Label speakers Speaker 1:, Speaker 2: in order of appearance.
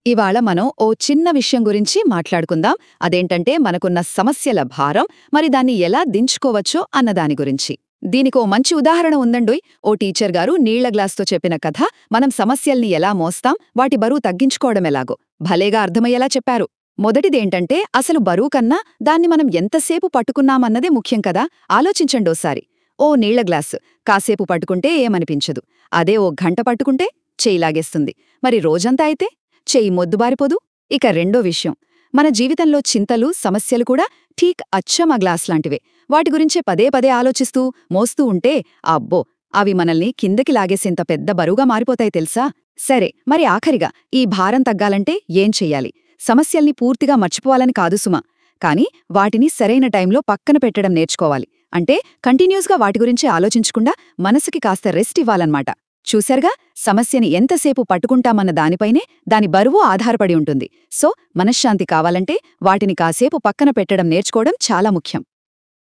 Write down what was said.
Speaker 1: ఇవాళ మనం ఓ చిన్న విషయం గురించి మాట్లాడుకుందాం. అదేంటంటే మనకున్న సమస్యల భారం, మరి దాన్ని ఎలా దించుకోవచ్చో అన్నదాని గురించి. దీనికో మంచి ఉదాహరణ ఉందండోయ్. ఓ టీచర్ గారు నీళ్ల గ్లాస్తో చెప్పిన కథ. మనం సమస్యల్ని ఎలా మోస్తాం, వాటి బరువు తగ్గించుకోవడమెలాగో భలేగా అర్థమయ్యేలా చెప్పారు. మొదటిదేంటంటే అసలు బరువు కన్నా దాన్ని మనం ఎంతసేపు పట్టుకున్నామన్నదే ముఖ్యం కదా. ఆలోచించండోసారి. ఓ నీళ్ల గ్లాసు కాసేపు పట్టుకుంటే ఏమనిపించదు. అదే ఓ గంట పట్టుకుంటే చెయ్యిలాగేస్తుంది. మరి రోజంతా అయితే చెయ్యి మొద్దుబారిపోదు. ఇక రెండో విషయం, మన జీవితంలో చింతలు, సమస్యలు కూడా ఠీక్ అచ్చం ఆ గ్లాస్ లాంటివే. వాటి గురించే పదే పదే ఆలోచిస్తూ మోస్తూ ఉంటే అబ్బో, అవి మనల్ని కిందకి లాగేసేంత పెద్ద బరువుగా మారిపోతాయి తెలుసా. సరే, మరి ఆఖరిగా ఈ భారం తగ్గాలంటే ఏం చెయ్యాలి? సమస్యల్ని పూర్తిగా మర్చిపోవాలని కాదు సుమా, కానీ వాటిని సరైన టైంలో పక్కన పెట్టడం నేర్చుకోవాలి. అంటే కంటిన్యూస్గా వాటి గురించి ఆలోచించకుండా మనసుకి కాస్త రెస్ట్ ఇవ్వాలన్నమాట. చూశారుగా, సమస్యని ఎంతసేపు పట్టుకుంటామన్న దానిపైనే దాని బరువు ఆధారపడి ఉంటుంది. సో మనశ్శాంతి కావాలంటే వాటిని కాసేపు పక్కన పెట్టడం నేర్చుకోవడం చాలా ముఖ్యం.